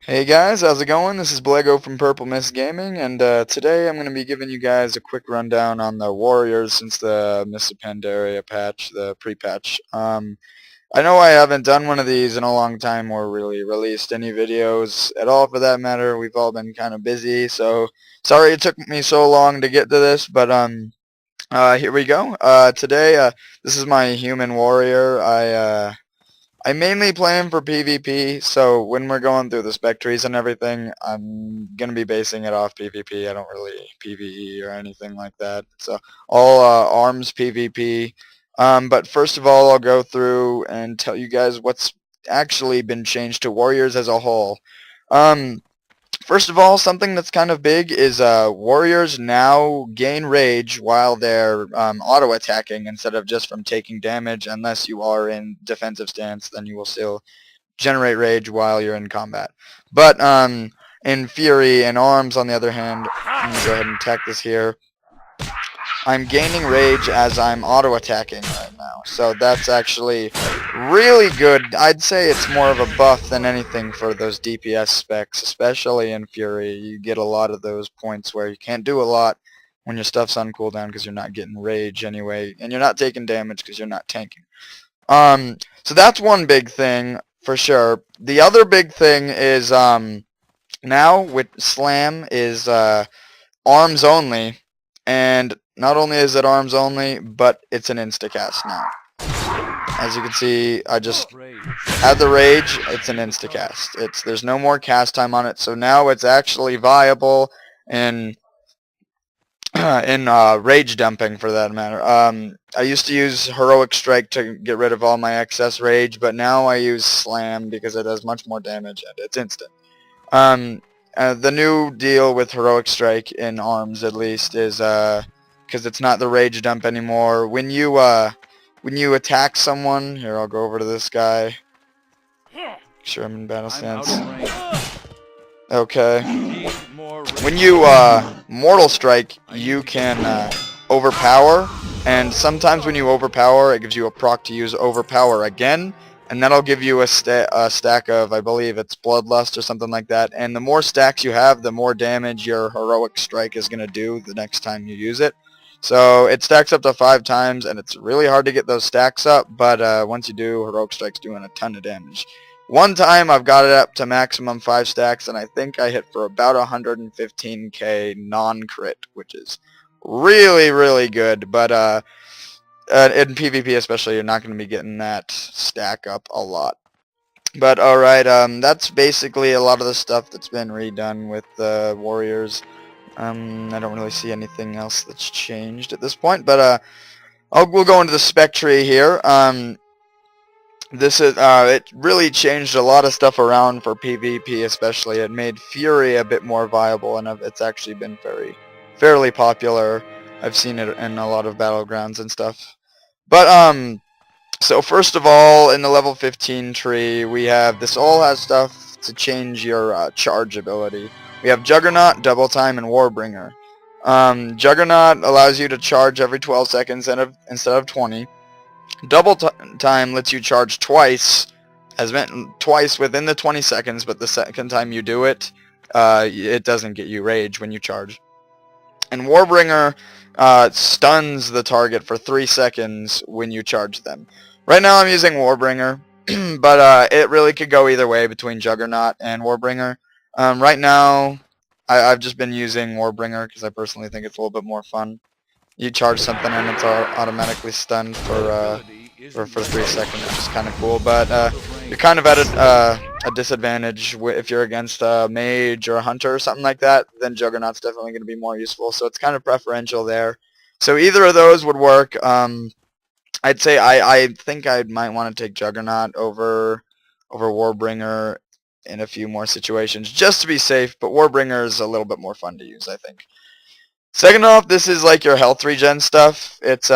Hey guys, how's it going? This is Blego from Purple Mist Gaming, and today I'm going to be giving you guys a quick rundown on the Warriors since the Mists of Pandaria patch, the pre-patch. I know I haven't done one of these in a long time or really released any videos at all for that matter. We've all been kind of busy, so sorry it took me so long to get to this, but here we go. Today, this is my human warrior. I mainly play him for PvP, so when we're going through the spec trees and everything, I'm going to be basing it off PvP. I don't really PvE or anything like that. So all arms PvP. But first of all, I'll go through and tell you guys what's actually been changed to Warriors as a whole. Um, First of all, something that's kind of big is warriors now gain rage while they're auto-attacking instead of just from taking damage. Unless you are in defensive stance, then you will still generate rage while you're in combat. But in Fury and Arms, on the other hand, I'm going to go ahead and attack this here. I'm gaining rage as I'm auto-attacking right now. So that's actually really good. I'd say it's more of a buff than anything for those DPS specs, especially in Fury. You get a lot of those points where you can't do a lot when your stuff's on cooldown because you're not getting rage anyway, and you're not taking damage because you're not tanking. So that's one big thing for sure. The other big thing is now with Slam is arms only, and not only is it arms only, but it's an instacast now. As you can see, I just had the rage. It's an instacast. There's no more cast time on it, so now it's actually viable in rage dumping for that matter. I used to use heroic strike to get rid of all my excess rage, but now I use slam because it does much more damage and it's instant. The new deal with heroic strike in arms, at least, is because it's not the rage dump anymore. When you attack someone, here I'll go over to this guy. Make sure I'm in battle stance. Okay. When you mortal strike, you can overpower, and sometimes when you overpower, it gives you a proc to use overpower again, and that'll give you a stack of, I believe it's bloodlust or something like that. And the more stacks you have, the more damage your heroic strike is going to do the next time you use it. So it stacks up to 5 times, and it's really hard to get those stacks up, but once you do, heroic strike's doing a ton of damage. One time I've got it up to maximum 5 stacks, and I think I hit for about 115k non-crit, which is really, really good. But in PvP especially, you're not going to be getting that stack up a lot. But alright, that's basically a lot of the stuff that's been redone with the Warriors. I don't really see anything else that's changed at this point, but we'll go into the spec tree here. This is it really changed a lot of stuff around for PvP, especially. It made Fury a bit more viable, and it's actually been fairly popular. I've seen it in a lot of battlegrounds and stuff. But so first of all, in the level 15 tree, we have this all has stuff to change your chargeability. We have Juggernaut, Double Time, and Warbringer. Juggernaut allows you to charge every 12 seconds instead of 20. Double time lets you charge twice, as meant twice within the 20 seconds, but the second time you do it, it doesn't get you rage when you charge. And Warbringer stuns the target for 3 seconds when you charge them. Right now I'm using Warbringer, but it really could go either way between Juggernaut and Warbringer. Right now, I've just been using Warbringer because I personally think it's a little bit more fun. You charge something and it's automatically stunned for 3 seconds, which is kind of cool. But you're kind of at a disadvantage if you're against a mage or a hunter or something like that. Then Juggernaut's definitely going to be more useful. So it's kind of preferential there. So either of those would work. I'd say I think I might want to take Juggernaut over Warbringer in a few more situations just to be safe. But Warbringer is a little bit more fun to use, I think. Second off, this is like your health regen stuff. It's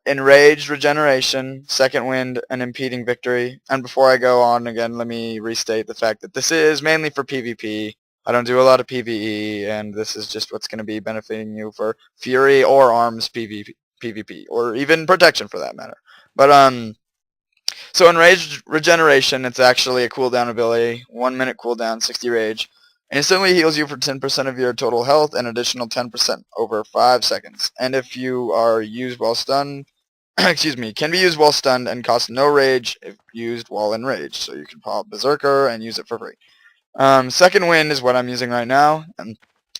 enraged regeneration, second wind, and impeding victory. And before I go on again, let me restate the fact that this is mainly for PvP. I don't do a lot of PvE, and this is just what's going to be benefiting you for Fury or Arms PvP, or even Protection for that matter. But So in Rage Regeneration, it's actually a cooldown ability, 1 minute cooldown, 60 rage. Instantly heals you for 10% of your total health and additional 10% over 5 seconds. And if you are used while stunned, excuse me, can be used while stunned and costs no rage if used while in rage. So you can pop Berserker and use it for free. Second Wind is what I'm using right now, and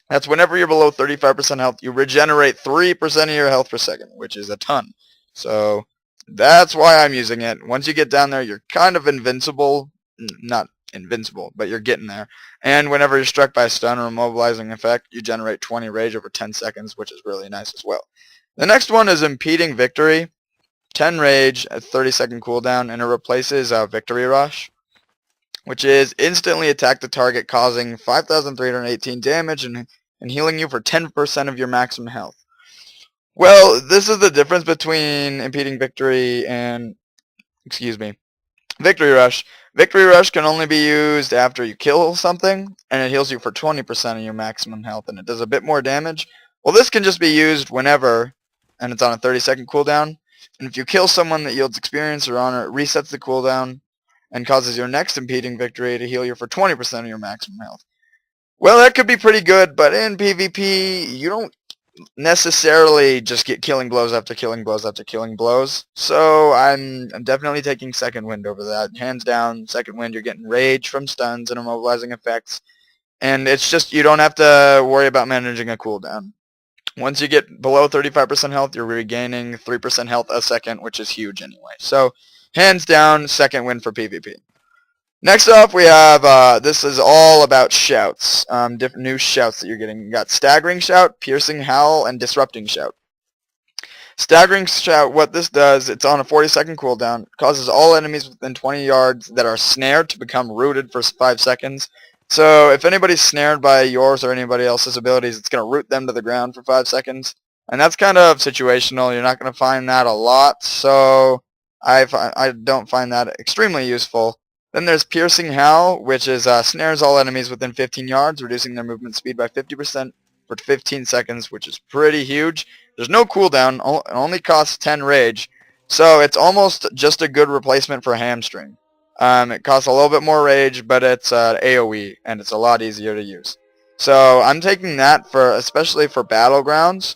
that's whenever you're below 35% health, you regenerate 3% of your health per second, which is a ton. So that's why I'm using it. Once you get down there, you're kind of invincible. Not invincible, but you're getting there. And whenever you're struck by a stun or immobilizing effect, you generate 20 rage over 10 seconds, which is really nice as well. The next one is Impeding Victory. 10 rage, a 30-second cooldown, and it replaces Victory Rush, which is instantly attack the target, causing 5,318 damage and healing you for 10% of your maximum health. Well, this is the difference between Impeding Victory and, Victory Rush. Victory Rush can only be used after you kill something, and it heals you for 20% of your maximum health, and it does a bit more damage. Well, this can just be used whenever, and it's on a 30-second cooldown. And if you kill someone that yields experience or honor, it resets the cooldown and causes your next Impeding Victory to heal you for 20% of your maximum health. Well, that could be pretty good, but in PvP, you don't necessarily just get killing blows after killing blows after killing blows. So I'm definitely taking Second Wind over that. Hands down, Second Wind, you're getting rage from stuns and immobilizing effects. And it's just, you don't have to worry about managing a cooldown. Once you get below 35% health, you're regaining 3% health a second, which is huge anyway. So, hands down, Second Wind for PvP. Next up, we have, this is all about shouts, different new shouts that you're getting. You got Staggering Shout, Piercing Howl, and Disrupting Shout. Staggering Shout, what this does, it's on a 40-second cooldown, causes all enemies within 20 yards that are snared to become rooted for 5 seconds. So if anybody's snared by yours or anybody else's abilities, it's going to root them to the ground for 5 seconds. And that's kind of situational. You're not going to find that a lot, so I don't find that extremely useful. Then there's Piercing Howl, which is snares all enemies within 15 yards, reducing their movement speed by 50% for 15 seconds, which is pretty huge. There's no cooldown, it only costs 10 rage, so it's almost just a good replacement for Hamstring. It costs a little bit more rage, but it's AoE, and it's a lot easier to use. So I'm taking that for, especially for Battlegrounds,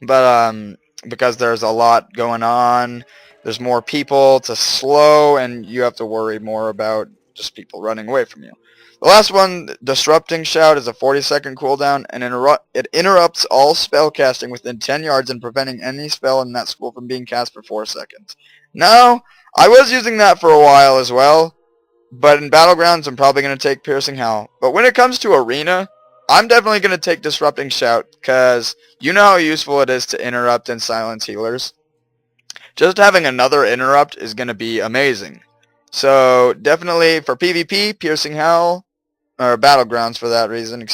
but because there's a lot going on, there's more people to slow, and you have to worry more about just people running away from you. The last one, Disrupting Shout, is a 40-second cooldown, and it interrupts all spell casting within 10 yards and preventing any spell in that school from being cast for 4 seconds. Now, I was using that for a while as well, but in Battlegrounds, I'm probably going to take Piercing Howl. But when it comes to Arena, I'm definitely going to take Disrupting Shout, because you know how useful it is to interrupt and silence healers. Just having another interrupt is going to be amazing. So definitely for PvP, Piercing Howl, or Battlegrounds for that reason,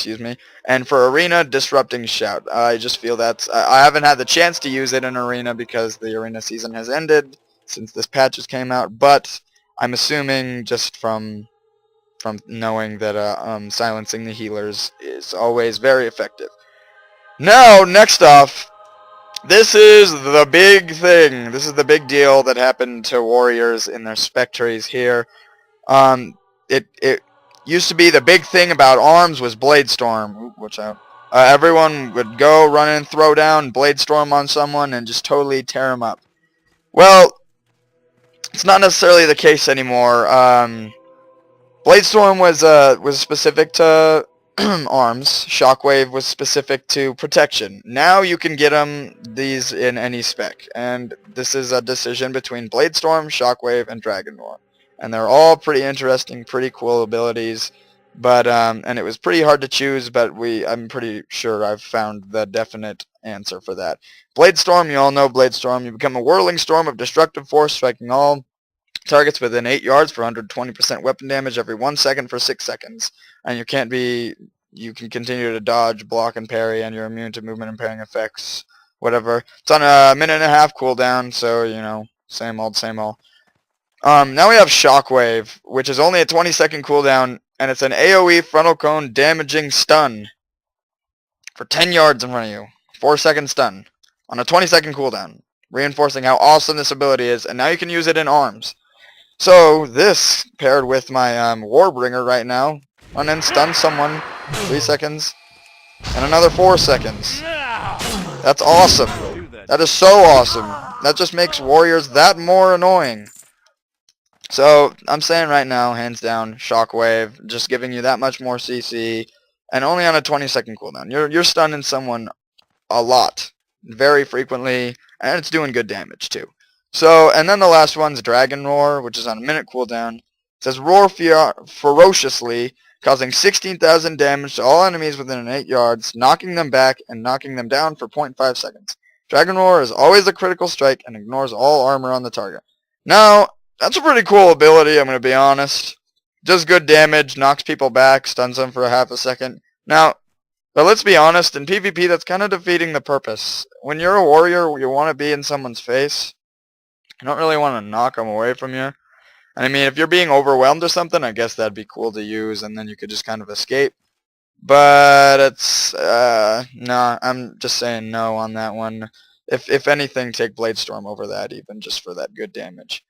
and for Arena, Disrupting Shout. I just feel that I haven't had the chance to use it in Arena because the Arena season has ended since this patch just came out, but I'm assuming just from knowing that silencing the healers is always very effective. Now, next off, this is the big thing. This is the big deal that happened to warriors in their spec trees here. It used to be the big thing about arms was Blade Storm. Ooh, watch out. Everyone would go run and throw down Blade Storm on someone and just totally tear them up. Well, it's not necessarily the case anymore. Blade Storm was specific to arms. Shockwave was specific to protection. Now you can get these in any spec, and this is a decision between Blade Storm, Shockwave, and Dragonor, and they're all pretty interesting, pretty cool abilities. But and it was pretty hard to choose, but I'm pretty sure I've found the definite answer for that. Blade Storm, you all know Blade Storm. You become a whirling storm of destructive force, striking all targets within 8 yards for 120% weapon damage every 1 second for 6 seconds. And you can continue to dodge, block, and parry, and you're immune to movement impairing effects, whatever. It's on a minute and a half cooldown, so, you know, same old, same old. Now we have Shockwave, which is only a 20-second cooldown, and it's an AoE frontal cone damaging stun for 10 yards in front of you. 4-second stun on a 20-second cooldown, reinforcing how awesome this ability is, and now you can use it in arms. So this paired with my Warbringer right now, and then stun someone 3 seconds and another 4 seconds. That's awesome. That is so awesome. That just makes warriors that more annoying. So I'm saying right now, hands down, Shockwave, just giving you that much more CC, and only on a 20-second cooldown. You're stunning someone a lot, very frequently, and it's doing good damage too. So, and then the last one's Dragon Roar, which is on a minute cooldown. It says roar ferociously, causing 16,000 damage to all enemies within 8 yards, knocking them back and knocking them down for 0.5 seconds. Dragon Roar is always a critical strike and ignores all armor on the target. Now, that's a pretty cool ability, I'm going to be honest. Does good damage, knocks people back, stuns them for a half a second. Now, but let's be honest, in PvP that's kind of defeating the purpose. When you're a warrior, you want to be in someone's face. You don't really want to knock them away from you. And I mean, if you're being overwhelmed or something, I guess that'd be cool to use, and then you could just kind of escape. But it's, nah, I'm just saying no on that one. If anything, take Bladestorm over that, even just for that good damage.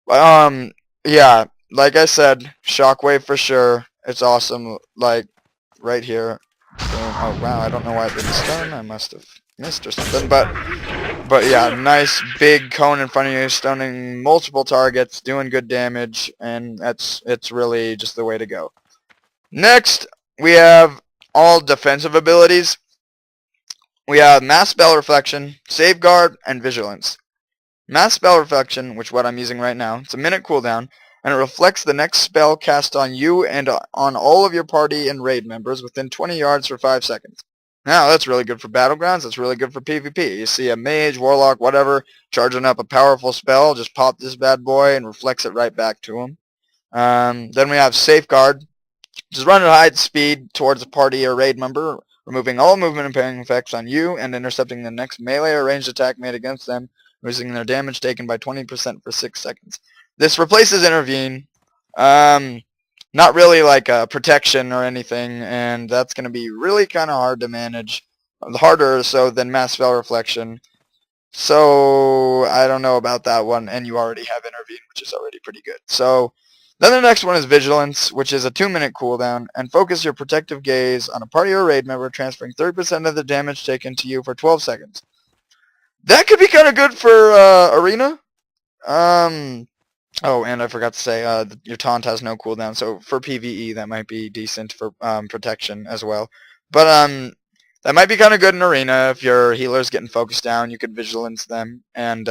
Yeah, like I said, Shockwave for sure. It's awesome, like, right here. Boom. Oh, wow, I don't know why I didn't stun. I must have missed or something, but yeah, nice big cone in front of you, stunning multiple targets, doing good damage, and it's really just the way to go. Next, we have all defensive abilities. We have Mass Spell Reflection, Safeguard, and Vigilance. Mass Spell Reflection, which is what I'm using right now, it's a minute cooldown, and it reflects the next spell cast on you and on all of your party and raid members within 20 yards for 5 seconds. Now, that's really good for Battlegrounds, that's really good for PvP. You see a mage, warlock, whatever, charging up a powerful spell, just pop this bad boy and reflects it right back to him. Then we have Safeguard, just run at high speed towards a party or raid member, removing all movement impairing effects on you and intercepting the next melee or ranged attack made against them, reducing their damage taken by 20% for 6 seconds. This replaces Intervene. Not really like a protection or anything, and that's going to be really kind of hard to manage. Harder so than Mass Spell Reflection. So I don't know about that one, and you already have Intervene, which is already pretty good. So then the next one is Vigilance, which is a 2-minute cooldown, and focus your protective gaze on a party or raid member, transferring 30% of the damage taken to you for 12 seconds. That could be kind of good for Arena. Oh, and I forgot to say, your taunt has no cooldown, so for PvE that might be decent for protection as well. But that might be kind of good in Arena if your healer's getting focused down. You could Vigilance them, and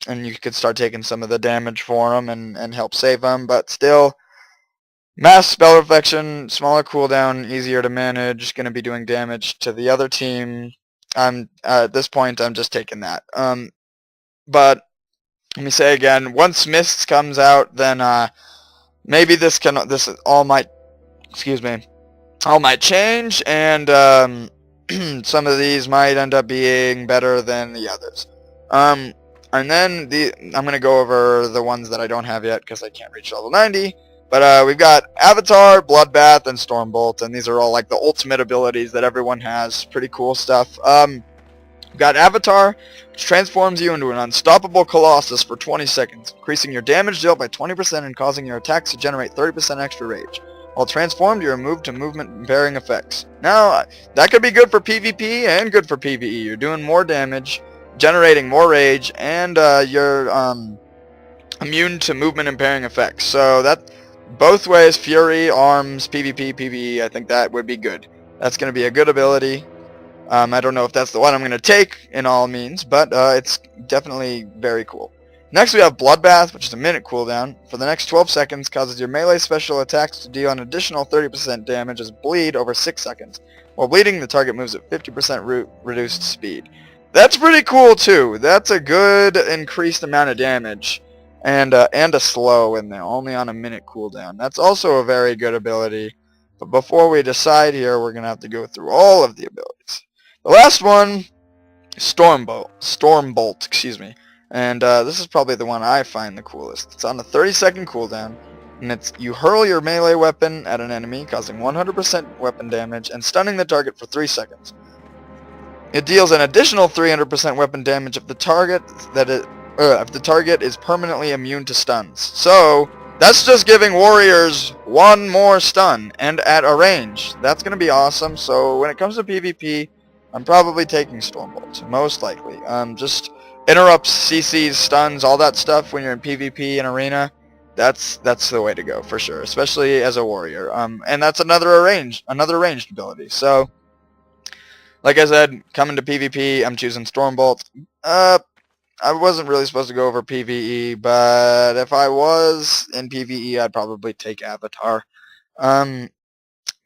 you could start taking some of the damage for them and help save them. But still, Mass Spell Reflection, smaller cooldown, easier to manage, going to be doing damage to the other team. At this point, I'm just taking that. But let me say again, once Mists comes out, then maybe all might change, and some of these might end up being better than the others. And then I'm going to go over the ones that I don't have yet because I can't reach level 90. But we've got Avatar, Bloodbath, and Stormbolt, and these are all like the ultimate abilities that everyone has. Pretty cool stuff. We've got Avatar, which transforms you into an unstoppable colossus for 20 seconds, increasing your damage dealt by 20% and causing your attacks to generate 30% extra rage. While transformed, you are moved to movement impairing effects. Now, that could be good for PvP and good for PvE. You're doing more damage, generating more rage, and you're immune to movement impairing effects. So that, both ways, Fury, Arms, PvP, PvE, I think that would be good. That's going to be a good ability. I don't know if that's the one I'm going to take in all means, but it's definitely very cool. Next we have Bloodbath, which is a minute cooldown. For the next 12 seconds, causes your melee special attacks to deal an additional 30% damage as bleed over 6 seconds. While bleeding, the target moves at 50% reduced speed. That's pretty cool too. That's a good increased amount of damage. And a slow in there, only on a minute cooldown. That's also a very good ability. But before we decide here, we're going to have to go through all of the abilities. The last one is Stormbolt, excuse me. And this is probably the one I find the coolest. It's on a 30-second cooldown, and it's you hurl your melee weapon at an enemy, causing 100% weapon damage and stunning the target for 3 seconds. It deals an additional 300% weapon damage if the target that if the target is permanently immune to stuns. So that's just giving warriors one more stun and at a range. That's gonna be awesome. So when it comes to PvP, I'm probably taking Stormbolt, most likely. Just interrupts, CCs, stuns, all that stuff when you're in PvP and arena. That's the way to go for sure, especially as a warrior. And that's another ranged ability. So, like I said, coming to PvP, I'm choosing Stormbolt. I wasn't really supposed to go over PvE, but if I was in PvE, I'd probably take Avatar.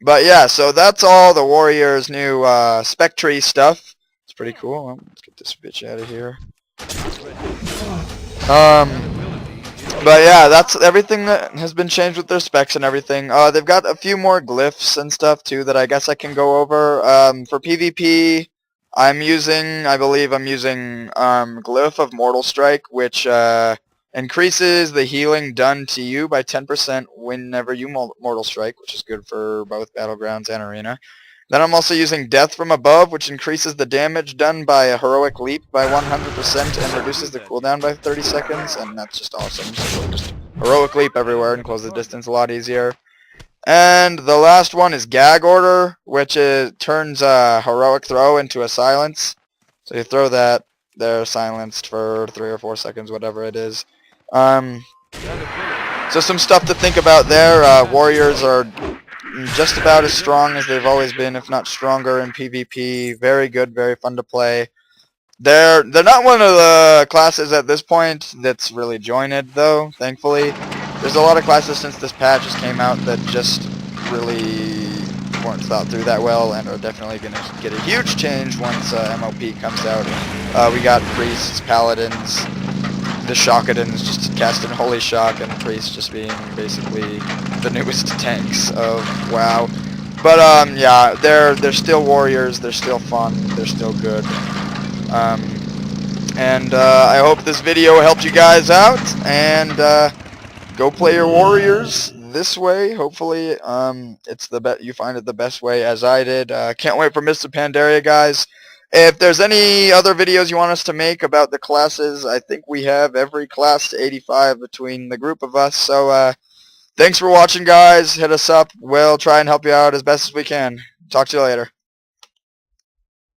But yeah, so that's all the Warriors' new spec tree stuff. It's pretty cool. Well, let's get this bitch out of here. But yeah, that's everything that has been changed with their specs and everything. They've got a few more glyphs and stuff too that I guess I can go over. For PvP, I believe I'm using Glyph of Mortal Strike, which increases the healing done to you by 10% whenever you Mortal Strike, which is good for both Battlegrounds and Arena. Then I'm also using Death from Above, which increases the damage done by a Heroic Leap by 100% and reduces the cooldown by 30 seconds, and that's just awesome. So just Heroic Leap everywhere and close the distance a lot easier. And the last one is Gag Order, which turns a Heroic Throw into a Silence. So you throw that, they're silenced for 3 or 4 seconds, whatever it is. So some stuff to think about there. Warriors are just about as strong as they've always been, if not stronger in PvP. Very good, very fun to play. They're not one of the classes at this point that's really jointed, though, thankfully. There's a lot of classes since this patch just came out that just really weren't thought through that well and are definitely going to get a huge change once MoP comes out. We got Priests, Paladins, the Shockadins just casting Holy Shock, and Priests just being basically the newest tanks of WoW. But yeah, they're still warriors, they're still fun, they're still good. I hope this video helped you guys out, and go play your warriors this way. Hopefully it's you find it the best way as I did. Can't wait for Mr. Pandaria, guys. If there's any other videos you want us to make about the classes, I think we have every class to 85 between the group of us. So thanks for watching, guys. Hit us up. We'll try and help you out as best as we can. Talk to you later.